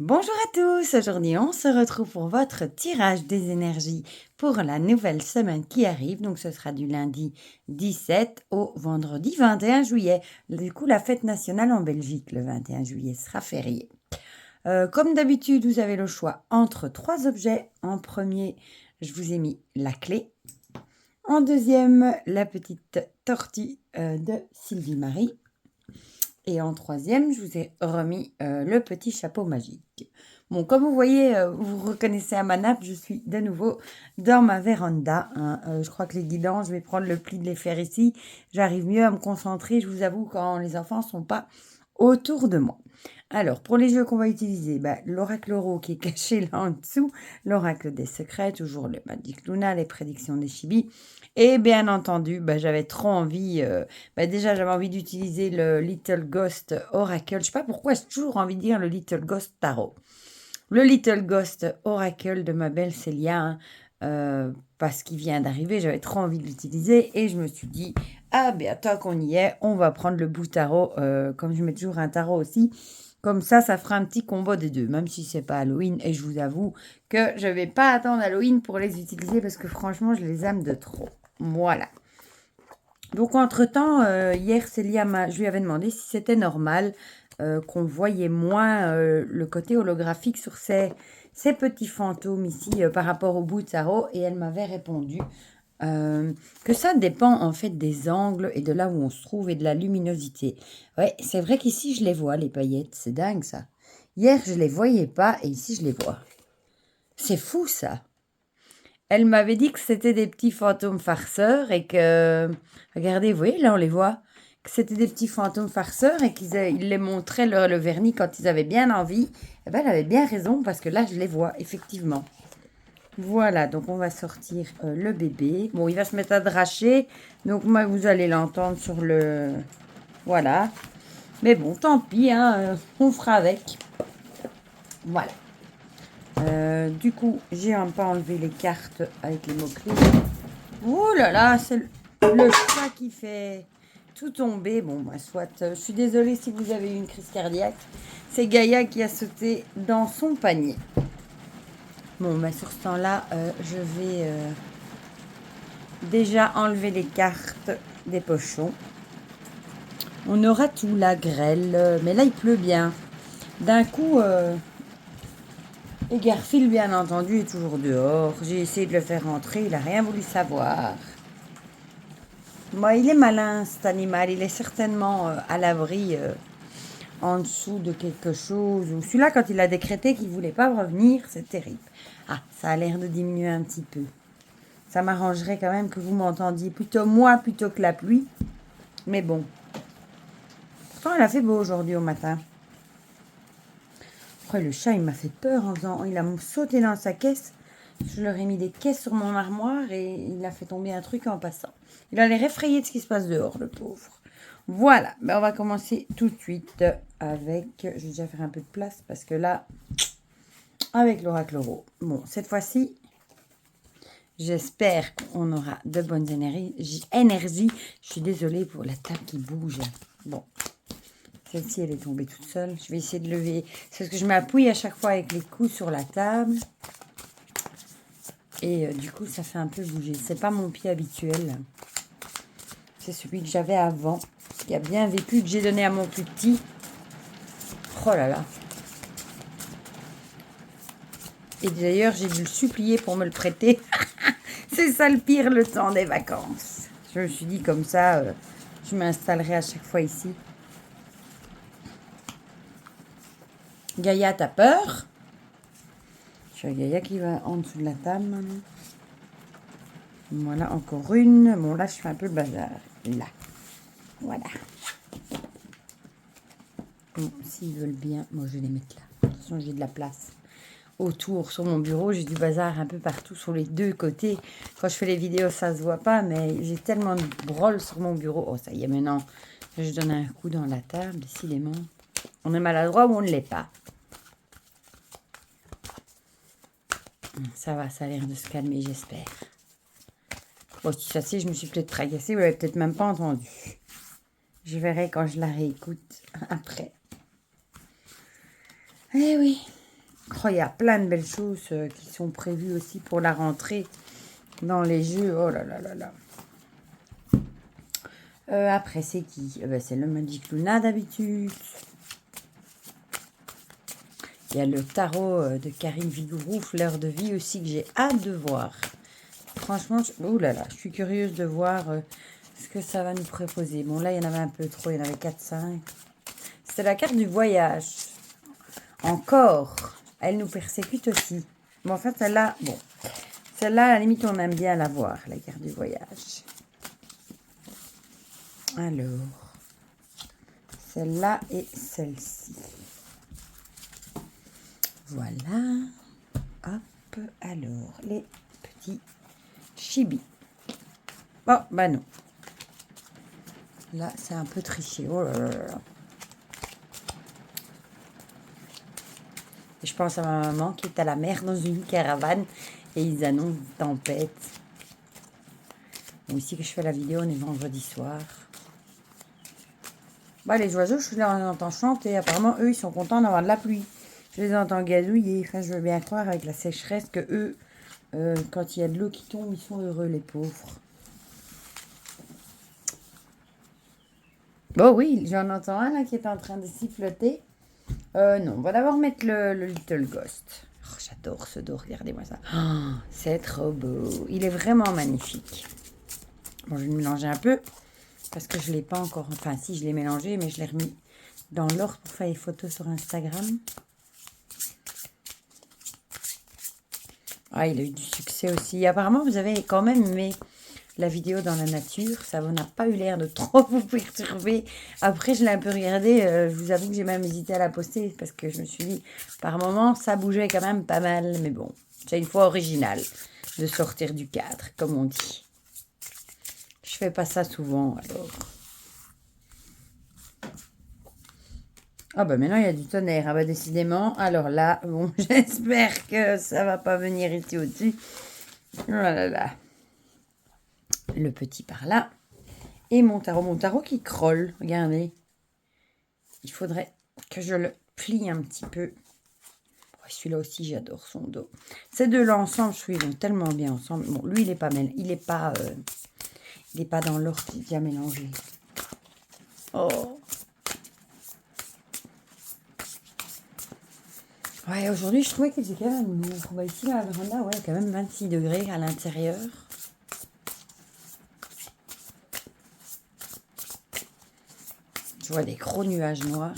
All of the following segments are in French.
Bonjour à tous, aujourd'hui on se retrouve pour votre tirage des énergies pour la nouvelle semaine qui arrive, donc ce sera du lundi 17 au vendredi 21 juillet. Du coup la fête nationale en Belgique le 21 juillet sera férié. Comme d'habitude vous avez le choix entre 3 objets. En premier je vous ai mis la clé, en deuxième la petite tortue de Sylvie Marie. Et en troisième, je vous ai remis le petit chapeau magique. Bon, comme vous voyez, vous reconnaissez à ma nappe, je suis de nouveau dans ma véranda. Je crois que les guidons, je vais prendre le pli de les faire ici. J'arrive mieux à me concentrer, je vous avoue, quand les enfants ne sont pas autour de moi. Alors, pour les jeux qu'on va utiliser, l'oracle Oro qui est caché là en dessous, l'oracle des secrets, toujours le Magic Luna, les prédictions des Chibi. Et bien entendu, j'avais trop envie, déjà j'avais envie d'utiliser le Little Ghost Oracle. Je ne sais pas pourquoi j'ai toujours envie de dire le Little Ghost Tarot. Le Little Ghost Oracle de ma belle Célia, parce qu'il vient d'arriver, j'avais trop envie de l'utiliser et je me suis dit, tant qu'on y est, on va prendre le bout tarot, comme je mets toujours un tarot aussi. Comme ça fera un petit combo des deux, même si c'est pas Halloween. Et je vous avoue que je vais pas attendre Halloween pour les utiliser parce que franchement, je les aime de trop. Voilà. Donc, entre-temps, hier, Célia, je lui avais demandé si c'était normal qu'on voyait moins le côté holographique sur ces petits fantômes ici par rapport au bout de tarot. Et elle m'avait répondu que ça dépend en fait des angles et de là où on se trouve et de la luminosité. Ouais, c'est vrai qu'ici, je les vois, les paillettes. C'est dingue, ça. Hier, je les voyais pas et ici, je les vois. C'est fou, ça. Elle m'avait dit que c'était des petits fantômes farceurs et que... Regardez, vous voyez, là, on les voit. Que c'était des petits fantômes farceurs et qu'ils ils les montraient le vernis quand ils avaient bien envie. Eh bien, elle avait bien raison parce que là, je les vois, effectivement. Voilà, donc on va sortir le bébé. Bon, il va se mettre à dracher. Donc, moi, vous allez l'entendre sur le... Voilà. Mais bon, tant pis, hein, on fera avec. Voilà. Du coup, j'ai un peu enlevé les cartes avec les mots-clés. Oh là là, c'est le chat qui fait tout tomber. Bon, soit. Je suis désolée si vous avez eu une crise cardiaque. C'est Gaïa qui a sauté dans son panier. Bon, sur ce temps-là, je vais déjà enlever les cartes des pochons. On aura tout, la grêle. Mais là, il pleut bien. D'un coup... Et Garfield, bien entendu, est toujours dehors. J'ai essayé de le faire rentrer, il n'a rien voulu savoir. Moi, il est malin, cet animal. Il est certainement à l'abri en dessous de quelque chose. Celui-là, quand il a décrété qu'il ne voulait pas revenir, c'est terrible. Ah, ça a l'air de diminuer un petit peu. Ça m'arrangerait quand même que vous m'entendiez plutôt moi plutôt que la pluie. Mais bon. Pourtant, il a fait beau aujourd'hui au matin. Après, le chat, il m'a fait peur en faisant... Il a sauté dans sa caisse. Je leur ai mis des caisses sur mon armoire et il a fait tomber un truc en passant. Il a l'air effrayé de ce qui se passe dehors, le pauvre. Voilà, on va commencer tout de suite avec... Je vais déjà faire un peu de place parce que là, avec l'oracle Oro. Bon, cette fois-ci, j'espère qu'on aura de bonnes énergies. Je suis désolée pour la table qui bouge. Bon, celle-ci, elle est tombée toute seule. Je vais essayer de lever. C'est parce que je m'appuie à chaque fois avec les coups sur la table. Et du coup, ça fait un peu bouger. C'est pas mon pied habituel. C'est celui que j'avais avant, qui a bien vécu, que j'ai donné à mon plus petit. Oh là là. Et d'ailleurs, j'ai dû le supplier pour me le prêter. C'est ça le pire, le temps des vacances. Je me suis dit comme ça, je m'installerai à chaque fois ici. Gaïa, t'as peur? Je suis Gaïa qui va en dessous de la table maintenant. Voilà, encore une. Bon, là, je fais un peu le bazar. Là. Voilà. Bon, s'ils veulent bien, moi, je vais les mettre là. De toute façon, j'ai de la place. Autour, sur mon bureau, j'ai du bazar un peu partout, sur les deux côtés. Quand je fais les vidéos, ça se voit pas, mais j'ai tellement de brol sur mon bureau. Oh, ça y est, maintenant, je donne un coup dans la table, décidément. On est maladroit ou on ne l'est pas. Ça va, ça a l'air de se calmer, j'espère. Bon, si ça c'est, je me suis peut-être tracassée, vous l'avez peut-être même pas entendu. Je verrai quand je la réécoute après. Eh oui. Oh, il y a plein de belles choses qui sont prévues aussi pour la rentrée dans les jeux. Oh là là là là. Après, c'est qui? C'est le Magic Luna d'habitude. Il y a le tarot de Karine Vigourou, Fleur de vie aussi, que j'ai hâte de voir. Franchement, ouh là là, je suis curieuse de voir ce que ça va nous proposer. Bon, là, il y en avait un peu trop, il y en avait 4-5. C'est la carte du voyage. Encore, elle nous persécute aussi. Bon, en fait, celle-là, bon. Celle-là, à la limite, on aime bien la voir, la carte du voyage. Alors, celle-là et celle-ci. Voilà. Hop, alors, les petits chibis. Oh, bah non. Là, c'est un peu triché. Oh là là là. Et je pense à ma maman qui est à la mer dans une caravane et ils annoncent une tempête. Bon, ici que je fais la vidéo, on est vendredi soir. Bah, les oiseaux, je les entends chanter. Apparemment, eux, ils sont contents d'avoir de la pluie. Je les entends gazouiller. Enfin, je veux bien croire avec la sécheresse que eux, quand il y a de l'eau qui tombe, ils sont heureux, les pauvres. Bon, oui, j'en entends un là qui est en train de siffloter. Non, on va d'abord mettre le Little Ghost. Oh, j'adore ce dos, regardez-moi ça. Oh, c'est trop beau. Il est vraiment magnifique. Bon, je vais le mélanger un peu parce que je ne l'ai pas encore... Enfin, si, je l'ai mélangé, mais je l'ai remis dans l'ordre pour faire les photos sur Instagram. Ah, il a eu du succès aussi. Apparemment, vous avez quand même aimé la vidéo dans la nature. Ça n'a pas eu l'air de trop vous perturber. Après, je l'ai un peu regardé. Je vous avoue que j'ai même hésité à la poster parce que je me suis dit, par moment, ça bougeait quand même pas mal. Mais bon, c'est une fois original de sortir du cadre, comme on dit. Je fais pas ça souvent, alors. Ah bah maintenant, il y a du tonnerre. Ah bah décidément. Alors là, bon, j'espère que ça va pas venir ici au-dessus. Voilà là. Le petit par là. Et mon tarot qui crolle. Regardez. Il faudrait que je le plie un petit peu. Celui-là aussi, j'adore son dos. Ces deux-là ensemble, je trouve ils vont tellement bien ensemble. Bon, lui, il n'est pas mêlé. Il n'est pas dans l'ordre bien mélangé. Oh. Ouais, aujourd'hui, je trouvais qu'il était quand même lourd. Bah, ici, la véranda, ouais, quand même 26 degrés à l'intérieur. Je vois des gros nuages noirs.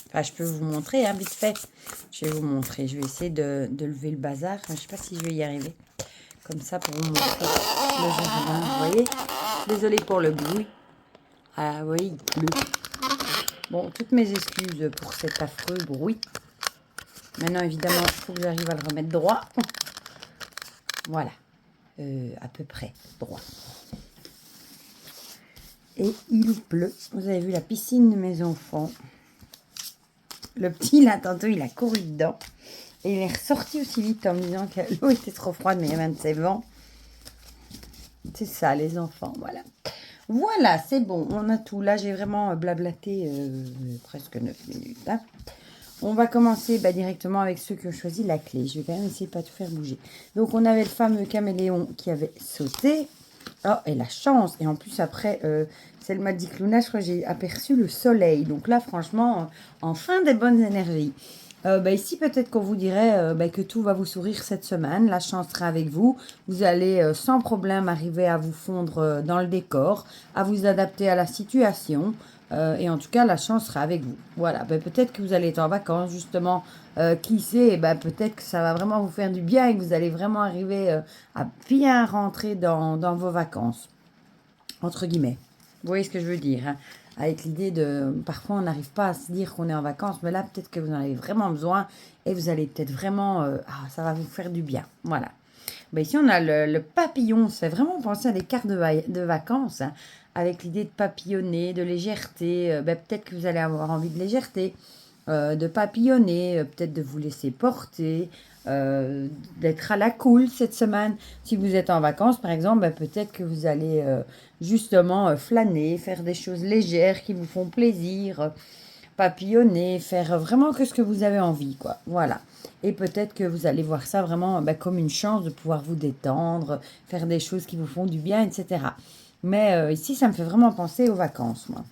Enfin, je peux vous montrer, hein, vite fait. Je vais vous montrer. Je vais essayer de lever le bazar. Je ne sais pas si je vais y arriver. Comme ça, pour vous montrer le jardin. Vous voyez? Désolée pour le bruit. Ah oui, il pleut. Bon, toutes mes excuses pour cet affreux bruit. Maintenant, évidemment, il faut que j'arrive à le remettre droit. Voilà. À peu près droit. Et il pleut. Vous avez vu la piscine de mes enfants. Le petit, là, tantôt, il a couru dedans. Et il est ressorti aussi vite en me disant que l'eau était trop froide, mais il y avait un de ses vents. C'est ça, les enfants, voilà. Voilà, c'est bon, on a tout. Là, j'ai vraiment blablaté presque 9 minutes. Hein. On va commencer directement avec ceux qui ont choisi la clé. Je vais quand même essayer de ne pas tout faire bouger. Donc, on avait le fameux caméléon qui avait sauté. Oh, et la chance. Et en plus, après, c'est le Magic Luna, je crois que j'ai aperçu le soleil. Donc là, franchement, enfin des bonnes énergies. Ici, peut-être qu'on vous dirait que tout va vous sourire cette semaine. La chance sera avec vous. Vous allez sans problème arriver à vous fondre dans le décor, à vous adapter à la situation. Et en tout cas, la chance sera avec vous. Voilà, peut-être que vous allez être en vacances, justement. Qui sait, peut-être que ça va vraiment vous faire du bien et que vous allez vraiment arriver à bien rentrer dans vos vacances. Entre guillemets. Vous voyez ce que je veux dire, hein? Avec l'idée de... Parfois, on n'arrive pas à se dire qu'on est en vacances, mais là, peut-être que vous en avez vraiment besoin et vous allez peut-être vraiment... ça va vous faire du bien. Voilà. Ici, on a le papillon. C'est vraiment penser à des cartes de vacances, hein, avec l'idée de papillonner, de légèreté. Peut-être que vous allez avoir envie de légèreté, de papillonner, peut-être de vous laisser porter, d'être à la cool cette semaine. Si vous êtes en vacances, par exemple, peut-être que vous allez justement flâner, faire des choses légères qui vous font plaisir. papillonner, faire vraiment que ce que vous avez envie, quoi. Voilà. Et peut-être que vous allez voir ça vraiment comme une chance de pouvoir vous détendre, faire des choses qui vous font du bien, etc. Mais ici, ça me fait vraiment penser aux vacances, moi.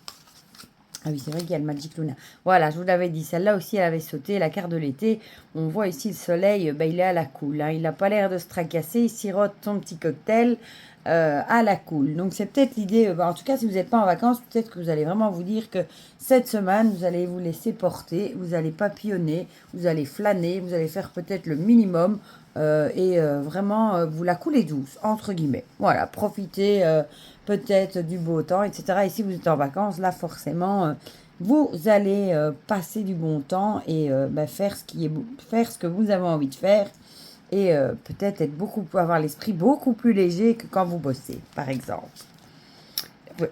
Ah oui, c'est vrai qu'il y a le Magic Luna. Voilà, je vous l'avais dit, celle-là aussi, elle avait sauté, la carte de l'été. On voit ici le soleil, il est à la cool. Hein. Il n'a pas l'air de se tracasser, il sirote son petit cocktail à la cool. Donc c'est peut-être l'idée, en tout cas, si vous n'êtes pas en vacances, peut-être que vous allez vraiment vous dire que cette semaine, vous allez vous laisser porter, vous allez papillonner, vous allez flâner, vous allez faire peut-être le minimum et vraiment vous la couler douce, entre guillemets. Voilà, profitez peut-être du beau temps, etc. Et si vous êtes en vacances, là, forcément, vous allez passer du bon temps et faire faire ce que vous avez envie de faire et peut-être avoir l'esprit beaucoup plus léger que quand vous bossez, par exemple. Ouais.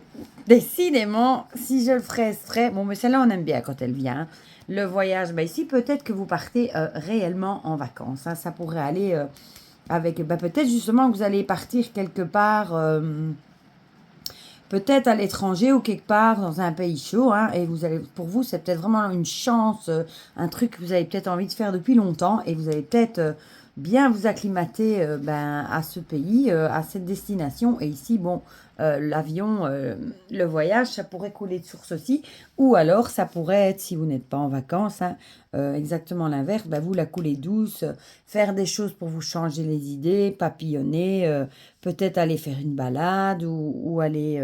Décidément, si je le ferais, ce serait... Bon, mais celle-là, on aime bien quand elle vient. Le voyage, ici, peut-être que vous partez réellement en vacances. Hein. Ça pourrait aller avec... peut-être justement que vous allez partir quelque part... peut-être à l'étranger ou quelque part dans un pays chaud, hein, et pour vous, c'est peut-être vraiment une chance, un truc que vous avez peut-être envie de faire depuis longtemps, et vous allez peut-être bien vous acclimater à ce pays, à cette destination. Et ici, bon, l'avion, le voyage, ça pourrait couler de source aussi, ou alors ça pourrait être, si vous n'êtes pas en vacances, hein, exactement l'inverse, vous la coulez douce, faire des choses pour vous changer les idées, papillonner, peut-être aller faire une balade ou aller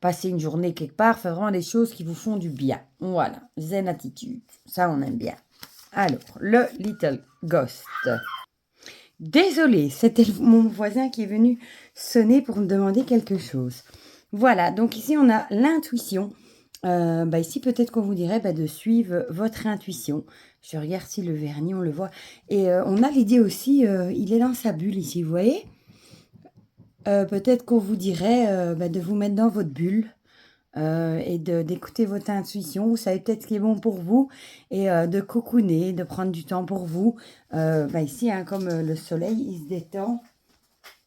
passer une journée quelque part, faire vraiment des choses qui vous font du bien. Voilà, zen attitude, ça on aime bien. Alors, le Little Ghost. Désolée, c'était mon voisin qui est venu sonner pour me demander quelque chose. Voilà, donc ici on a l'intuition. Ici peut-être qu'on vous dirait de suivre votre intuition. Je regarde si le vernis, on le voit. Et on a l'idée aussi, il est dans sa bulle ici, vous voyez? Peut-être qu'on vous dirait de vous mettre dans votre bulle et d'écouter votre intuition. Vous savez peut-être ce qui est bon pour vous et de cocooner, de prendre du temps pour vous. Ici, hein, comme le soleil, il se détend.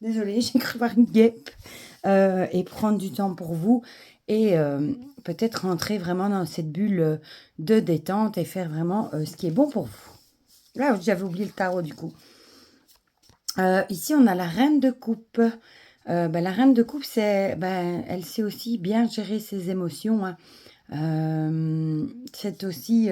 Désolée, j'ai cru voir une guêpe. Et prendre du temps pour vous et peut-être rentrer vraiment dans cette bulle de détente et faire vraiment ce qui est bon pour vous. Là, j'avais oublié le tarot du coup. Ici, on a la reine de coupe. La reine de coupe, elle sait aussi bien gérer ses émotions. Hein. C'est aussi...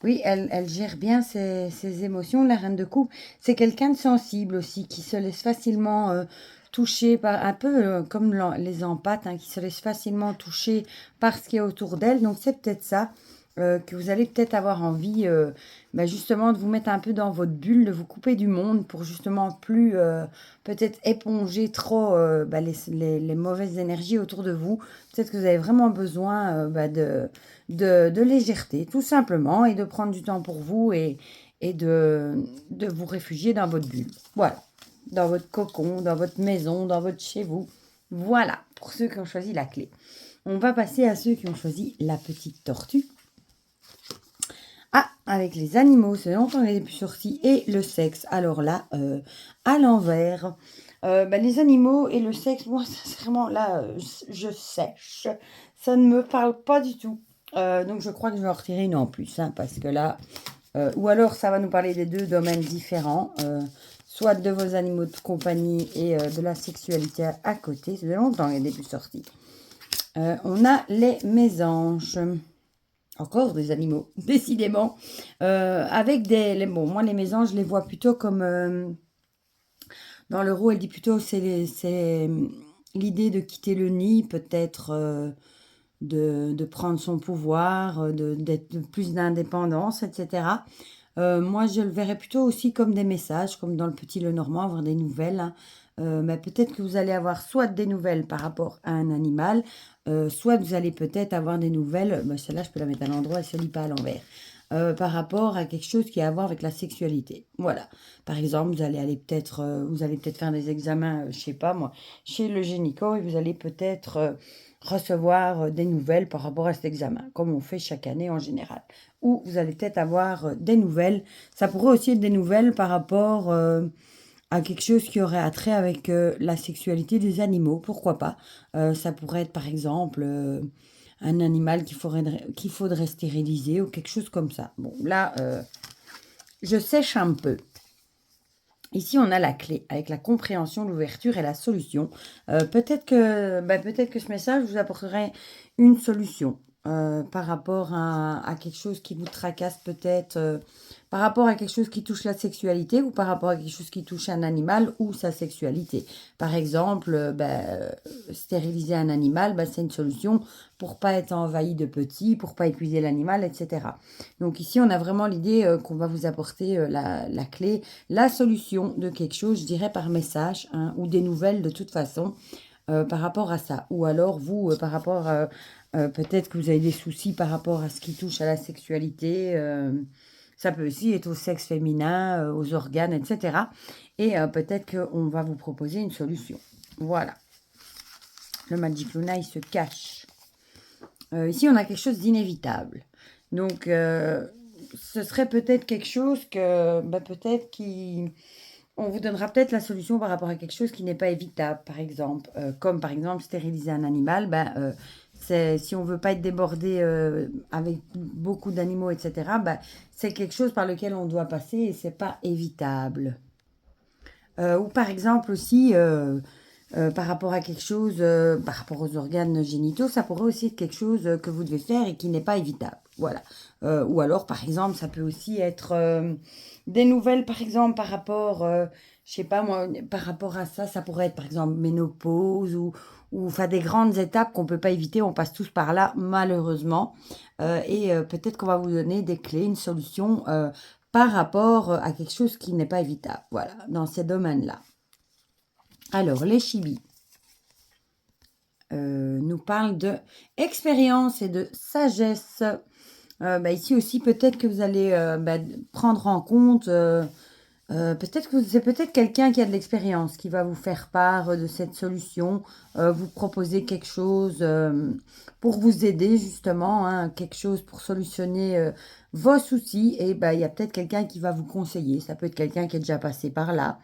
oui, elle gère bien ses émotions, la reine de coupe. C'est quelqu'un de sensible aussi, qui se laisse facilement toucher par... Un peu comme les empathes, hein, qui se laisse facilement toucher par ce qui est autour d'elle. Donc, c'est peut-être ça. Que vous allez peut-être avoir envie justement de vous mettre un peu dans votre bulle, de vous couper du monde pour justement plus peut-être éponger trop les mauvaises énergies autour de vous. Peut-être que vous avez vraiment besoin de légèreté, tout simplement, et de prendre du temps pour vous et de vous réfugier dans votre bulle. Voilà, dans votre cocon, dans votre maison, dans votre chez vous. Voilà, pour ceux qui ont choisi la clé. On va passer à ceux qui ont choisi la petite tortue. Ah, avec les animaux, c'est longtemps qu'elle n'est plus sortie, et le sexe. Alors là, à l'envers. Les animaux et le sexe, moi, sincèrement, là, je sèche. Ça ne me parle pas du tout. Donc, je crois que je vais en retirer une en plus, hein, parce que là... ou alors, ça va nous parler des deux domaines différents. Soit de vos animaux de compagnie et de la sexualité à côté. C'est longtemps qu'elle n'est plus sortie. On a les mésanges. Encore des animaux, décidément. Avec moi, les mésanges, je les vois plutôt comme... dans l'euro, elle dit plutôt c'est l'idée de quitter le nid, peut-être de prendre son pouvoir, d'être plus d'indépendance, etc. Moi, je le verrais plutôt aussi comme des messages, comme dans le Petit Lenormand, avoir des nouvelles. Hein. Peut-être que vous allez avoir soit des nouvelles par rapport à un animal, soit vous allez peut-être avoir des nouvelles, celle-là je peux la mettre à l'endroit, elle ne se lit pas à l'envers, par rapport à quelque chose qui a à voir avec la sexualité. Voilà. Par exemple, vous allez peut-être faire des examens, je sais pas moi, chez le gynéco et vous allez peut-être recevoir des nouvelles par rapport à cet examen, comme on fait chaque année en général. Ou vous allez peut-être avoir des nouvelles. Ça pourrait aussi être des nouvelles par rapport à quelque chose qui aurait attrait avec la sexualité des animaux, pourquoi pas. Ça pourrait être par exemple un animal qu'il faudrait stériliser ou quelque chose comme ça. Bon, là, je sèche un peu. Ici, on a la clé avec la compréhension, l'ouverture et la solution. Peut-être que ce message vous apporterait une solution par rapport à quelque chose qui vous tracasse peut-être, par rapport à quelque chose qui touche la sexualité ou par rapport à quelque chose qui touche un animal ou sa sexualité. Par exemple, stériliser un animal, c'est une solution pour pas être envahi de petits, pour pas épuiser l'animal, etc. Donc ici, on a vraiment l'idée qu'on va vous apporter la clé, la solution de quelque chose, je dirais par message, hein, ou des nouvelles de toute façon par rapport à ça. Ou alors vous, par rapport peut-être que vous avez des soucis par rapport à ce qui touche à la sexualité. Ça peut aussi être au sexe féminin, aux organes, etc. Et peut-être qu'on va vous proposer une solution. Voilà. Le Magic Luna, il se cache. Ici, on a quelque chose d'inévitable. Donc, ce serait peut-être quelque chose que, peut-être qui... On vous donnera peut-être la solution par rapport à quelque chose qui n'est pas évitable, par exemple. Comme, par exemple, stériliser un animal, si on ne veut pas être débordé avec beaucoup d'animaux, etc., c'est quelque chose par lequel on doit passer et ce n'est pas évitable. Ou par exemple aussi... par rapport à quelque chose, par rapport aux organes génitaux, ça pourrait aussi être quelque chose que vous devez faire et qui n'est pas évitable. Voilà. Ou alors, par exemple, ça peut aussi être des nouvelles, par exemple, par rapport, je sais pas moi, par rapport à ça, ça pourrait être, par exemple, ménopause ou enfin, des grandes étapes qu'on ne peut pas éviter. On passe tous par là, malheureusement. Et peut-être qu'on va vous donner des clés, une solution par rapport à quelque chose qui n'est pas évitable. Voilà, dans ces domaines-là. Alors, les chibis nous parlent de expérience et de sagesse. Ici aussi, peut-être que vous allez prendre en compte, peut-être que c'est peut-être quelqu'un qui a de l'expérience qui va vous faire part de cette solution, vous proposer quelque chose pour vous aider justement, hein, quelque chose pour solutionner vos soucis. Et il y a peut-être quelqu'un qui va vous conseiller. Ça peut être quelqu'un qui est déjà passé par là.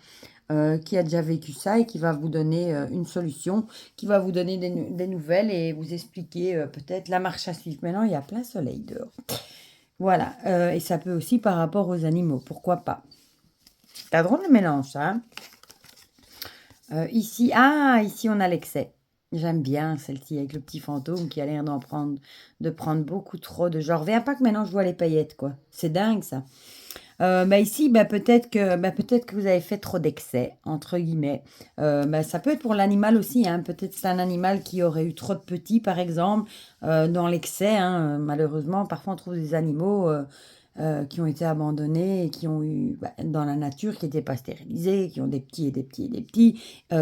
Qui a déjà vécu ça et qui va vous donner une solution, qui va vous donner des nouvelles et vous expliquer peut-être la marche à suivre. Maintenant, il y a plein soleil dehors. Voilà, et ça peut aussi par rapport aux animaux, pourquoi pas. C'est un drôle de mélange, ça. Ici, on a l'excès. J'aime bien celle-ci avec le petit fantôme qui a l'air de prendre beaucoup trop de genre. Viens pas que maintenant je vois les paillettes, quoi. C'est dingue, ça. Ici, peut-être que vous avez fait trop d'excès, entre guillemets. Ça peut être pour l'animal aussi, hein. Peut-être c'est un animal qui aurait eu trop de petits, par exemple, dans l'excès. Hein. Malheureusement, parfois on trouve des animaux qui ont été abandonnés et qui ont eu dans la nature, qui n'étaient pas stérilisés, qui ont des petits et des petits et des petits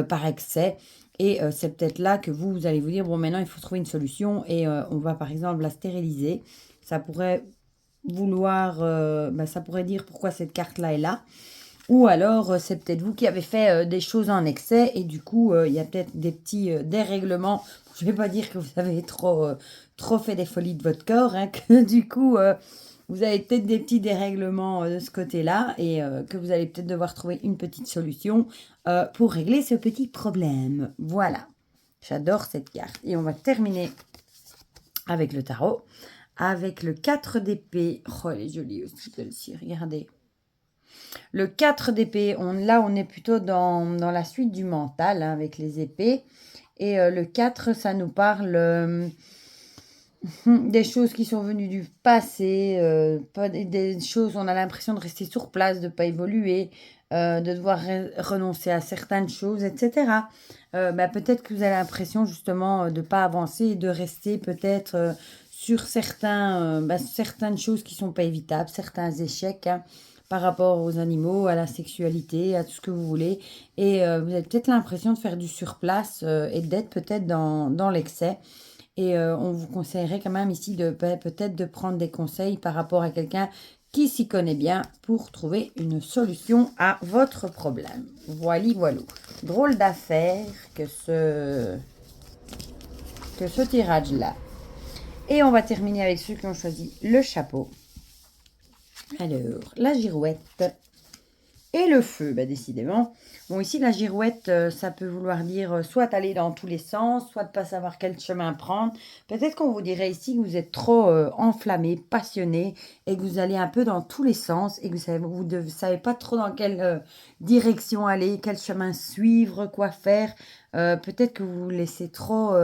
par excès. Et c'est peut-être là que vous allez vous dire, bon, maintenant il faut trouver une solution et on va par exemple la stériliser. Ça pourrait vouloir, ça pourrait dire pourquoi cette carte-là est là. Ou alors, c'est peut-être vous qui avez fait des choses en excès et du coup, il y a peut-être des petits dérèglements. Je ne vais pas dire que vous avez trop fait des folies de votre corps, hein, que du coup, vous avez peut-être des petits dérèglements de ce côté-là et que vous allez peut-être devoir trouver une petite solution pour régler ce petit problème. Voilà. J'adore cette carte. Et on va terminer avec le tarot. Avec le 4 d'épée. Oh, elle est jolie aussi, celle-ci. Regardez. Le 4 d'épée, on est plutôt dans la suite du mental, hein, avec les épées. Et le 4, ça nous parle des choses qui sont venues du passé, pas des choses, on a l'impression de rester sur place, de ne pas évoluer, de devoir renoncer à certaines choses, etc. Peut-être que vous avez l'impression justement de ne pas avancer et de rester peut-être sur certaines choses qui ne sont pas évitables, certains échecs, hein, par rapport aux animaux, à la sexualité, à tout ce que vous voulez. Et vous avez peut-être l'impression de faire du surplace et d'être peut-être dans l'excès. Et on vous conseillerait quand même ici peut-être de prendre des conseils par rapport à quelqu'un qui s'y connaît bien pour trouver une solution à votre problème. Voilà. Drôle d'affaire que ce tirage-là. Et on va terminer avec ceux qui ont choisi le chapeau. Alors, la girouette Et le feu, bah, décidément. Bon, ici, la girouette, ça peut vouloir dire soit aller dans tous les sens, soit de pas savoir quel chemin prendre. Peut-être qu'on vous dirait ici que vous êtes trop enflammé, passionné, et que vous allez un peu dans tous les sens, et que vous ne savez pas trop dans quelle direction aller, quel chemin suivre, quoi faire. Peut-être que vous vous laissez trop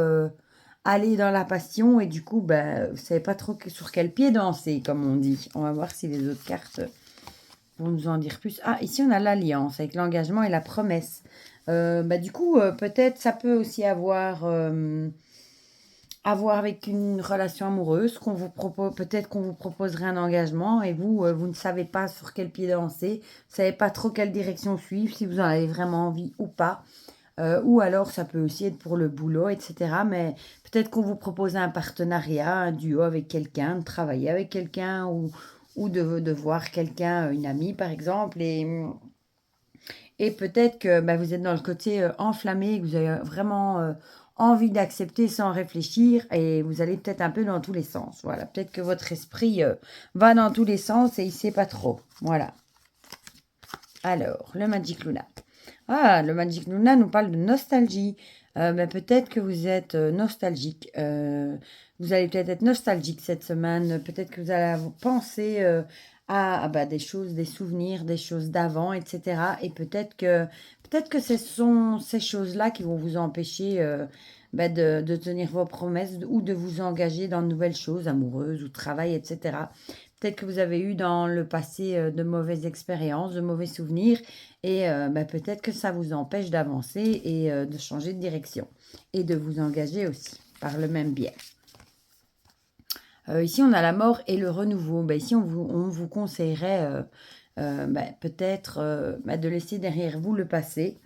aller dans la passion, et du coup, bah, vous ne savez pas trop sur quel pied danser, comme on dit. On va voir si les autres cartes pour nous en dire plus. Ah, ici, on a l'alliance avec l'engagement et la promesse. Bah, du coup, peut-être ça peut aussi avoir à voir avec une relation amoureuse. Qu'on vous propose, peut-être qu'on vous proposerait un engagement et vous, vous ne savez pas sur quel pied danser. Vous ne savez pas trop quelle direction suivre, si vous en avez vraiment envie ou pas. Ou alors, ça peut aussi être pour le boulot, etc. Mais peut-être qu'on vous propose un partenariat, un duo avec quelqu'un, de travailler avec quelqu'un ou de voir quelqu'un, une amie par exemple. Et peut-être que bah, vous êtes dans le côté enflammé, que vous avez vraiment envie d'accepter sans réfléchir et vous allez peut-être un peu dans tous les sens. Voilà, peut-être que votre esprit va dans tous les sens et il ne sait pas trop. Voilà. Alors, le Magic Luna. Ah, le Magic Luna nous parle de nostalgie. Ben, peut-être que vous êtes nostalgique. Vous allez peut-être être nostalgique cette semaine. Peut-être que vous allez penser à bah, des choses, des souvenirs, des choses d'avant, etc. Et peut-être que ce sont ces choses-là qui vont vous empêcher bah, de tenir vos promesses ou de vous engager dans de nouvelles choses, amoureuses ou travail, etc. Peut-être que vous avez eu dans le passé de mauvaises expériences, de mauvais souvenirs, et bah, peut-être que ça vous empêche d'avancer et de changer de direction, et de vous engager aussi par le même biais. Ici, on a la mort et le renouveau. Bah, ici, on vous conseillerait bah, peut-être bah, de laisser derrière vous le passé,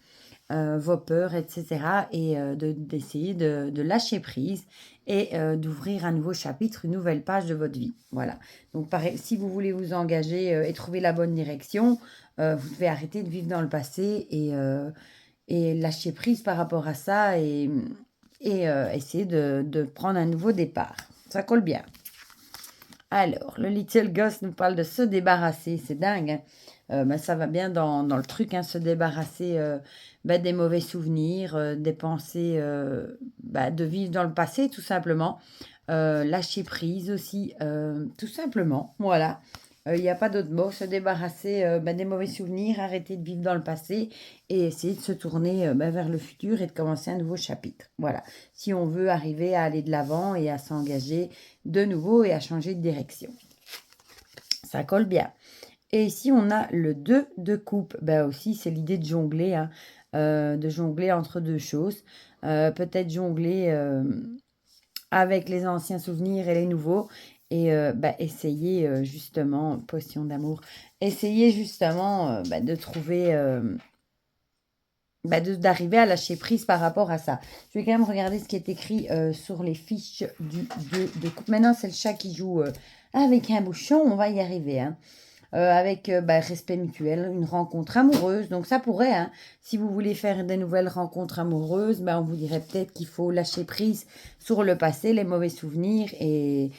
vos peurs, etc. Et d'essayer de lâcher prise et d'ouvrir un nouveau chapitre, une nouvelle page de votre vie. Voilà. Donc, pareil, si vous voulez vous engager et trouver la bonne direction, vous devez arrêter de vivre dans le passé et lâcher prise par rapport à ça et essayer de prendre un nouveau départ. Ça colle bien. Alors, le Little Ghost nous parle de se débarrasser. C'est dingue, hein. Bah, ça va bien dans le truc, hein, se débarrasser bah, des mauvais souvenirs, des pensées, bah, de vivre dans le passé, tout simplement. Lâcher prise aussi, tout simplement. Voilà. Il n'y a pas d'autre mot. Se débarrasser bah, des mauvais souvenirs, arrêter de vivre dans le passé et essayer de se tourner bah, vers le futur et de commencer un nouveau chapitre. Voilà. Si on veut arriver à aller de l'avant et à s'engager de nouveau et à changer de direction. Ça colle bien. Et ici, on a le 2 de coupe. Ben aussi, c'est l'idée de jongler, hein, de jongler entre deux choses. Peut-être jongler avec les anciens souvenirs et les nouveaux. Et bah, essayer justement, potion d'amour, essayer justement bah, de trouver, bah, d'arriver à lâcher prise par rapport à ça. Je vais quand même regarder ce qui est écrit sur les fiches du 2 de coupe. Maintenant, c'est le chat qui joue avec un bouchon. On va y arriver, hein. Avec bah, respect mutuel, une rencontre amoureuse. Donc ça pourrait, hein, si vous voulez faire des nouvelles rencontres amoureuses, bah, on vous dirait peut-être qu'il faut lâcher prise sur le passé, les mauvais souvenirs et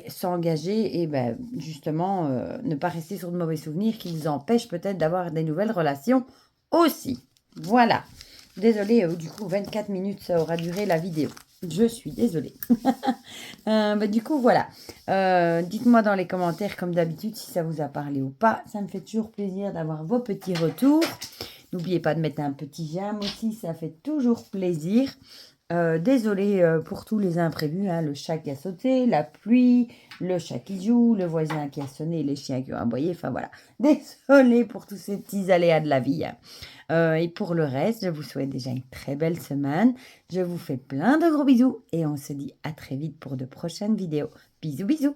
s'engager et bah, justement ne pas rester sur de mauvais souvenirs qui vous empêchent peut-être d'avoir des nouvelles relations aussi. Voilà. Désolée, du coup, 24 minutes, ça aura duré la vidéo. Je suis désolée. Bah, du coup, voilà. Dites-moi dans les commentaires, comme d'habitude, si ça vous a parlé ou pas. Ça me fait toujours plaisir d'avoir vos petits retours. N'oubliez pas de mettre un petit j'aime aussi, ça fait toujours plaisir. Désolée pour tous les imprévus, hein, le chat qui a sauté, la pluie, le chat qui joue, le voisin qui a sonné, les chiens qui ont aboyé, enfin voilà. Désolée pour tous ces petits aléas de la vie, hein. Et pour le reste, je vous souhaite déjà une très belle semaine. Je vous fais plein de gros bisous et on se dit à très vite pour de prochaines vidéos. Bisous, bisous.